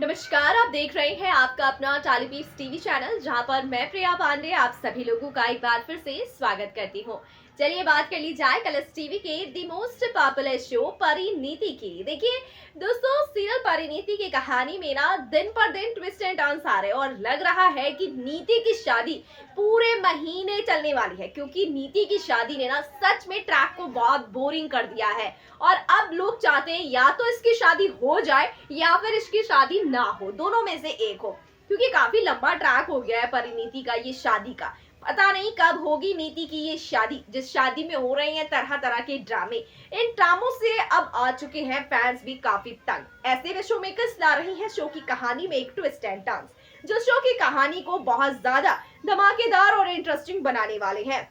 नमस्कार, आप देख रहे हैं आपका अपना टालीपीस टीवी चैनल, जहां पर मैं प्रिया पांडे आप सभी लोगों का एक बार फिर से स्वागत करती हूं। चलिए बात कर ली जाए कलर्स टीवी के the most popular show Parineeti की। देखिए दोस्तों, सीरियल परिणीति की कहानी में ना दिन पर दिन ट्विस्ट एंड टर्न्स आ रहे हैं और लग रहा है कि नीति की शादी पूरे महीने चलने वाली है, क्योंकि नीति की शादी ने ना सच में ट्रैक को बहुत बोरिंग कर दिया है। और अब लोग चाहते हैं या तो इसकी शादी हो जाए या फिर इसकी शादी ना हो, दोनों में से एक हो, क्योंकि काफी लंबा ट्रैक हो गया है परिणीति का ये शादी का। पता नहीं कब होगी नीति की ये शादी, जिस शादी में हो रहे हैं तरह तरह के ड्रामे। इन ड्रामों से अब आ चुके हैं फैंस भी काफी तंग। ऐसे में शो मेकर्स ला रही हैं शो की कहानी में एक ट्विस्ट एंड टर्न्स, जो शो की कहानी को बहुत ज्यादा धमाकेदार और इंटरेस्टिंग बनाने वाले हैं।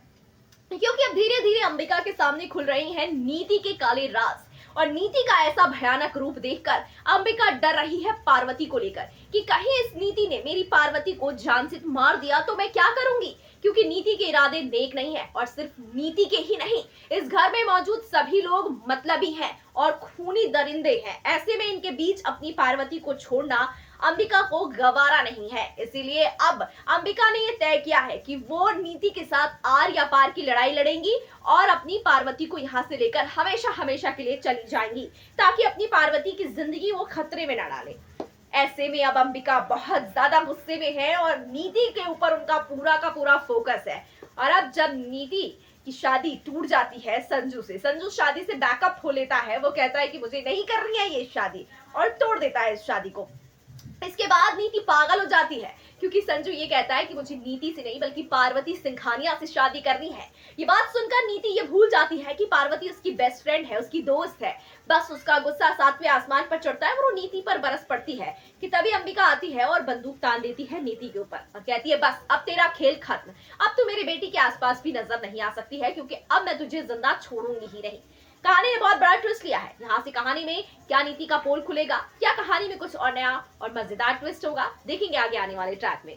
क्योंकि अब धीरे धीरे अंबिका के सामने खुल रही हैं नीति के काले राज, और नीति का ऐसा भयानक रूप देखकर अंबिका डर रही है पार्वती को लेकर कि कहीं इस नीति ने मेरी पार्वती को जान से मार दिया तो मैं क्या करूंगी। क्योंकि नीति के इरादे नेक नहीं है, और सिर्फ नीति के ही नहीं, इस घर में मौजूद सभी लोग मतलबी हैं और खूनी दरिंदे हैं। ऐसे में इनके बीच अपनी पार्वती को छोड़ना अंबिका को गवारा नहीं है। इसीलिए अब अंबिका ने यह तय किया है कि वो नीति के साथ आर या पार की लड़ाई लड़ेंगी और अपनी पार्वती को यहाँ से लेकर हमेशा हमेशा के लिए चली जाएंगी, ताकि अपनी पार्वती की जिंदगी वो खतरे में न डाले। ऐसे में अब अंबिका बहुत ज्यादा गुस्से में है और नीति के ऊपर उनका पूरा का पूरा फोकस है। और अब जब नीति की शादी टूट जाती है संजू से, संजू शादी से बैकअप हो लेता है, वो कहता है कि मुझे नहीं करनी है ये शादी, और तोड़ देता है इस शादी को। इसके बाद नीति पागल हो जाती है, क्योंकि संजू ये कहता है कि मुझे नीति से नहीं बल्कि पार्वती सिंघानिया से शादी करनी है। ये बात सुनकर नीति ये भूल जाती है कि पार्वती उसकी बेस्ट फ्रेंड है, उसकी दोस्त है। बस उसका गुस्सा सातवें आसमान पर चढ़ता है और वो नीति पर बरस पड़ती है कि तभी अंबिका आती है और बंदूक तान देती है नीति के ऊपर और कहती है, बस अब तेरा खेल खत्म, अब तू मेरी बेटी के आसपास भी नजर नहीं आ सकती है, क्योंकि अब मैं तुझे जिंदा छोड़ूंगी ही नहीं। कहानी ने बहुत बड़ा ट्विस्ट लिया है। यहाँ से कहानी में क्या नीति का पोल खुलेगा, क्या कहानी में कुछ और नया और मजेदार ट्विस्ट होगा, देखेंगे आगे आने वाले ट्रैक में।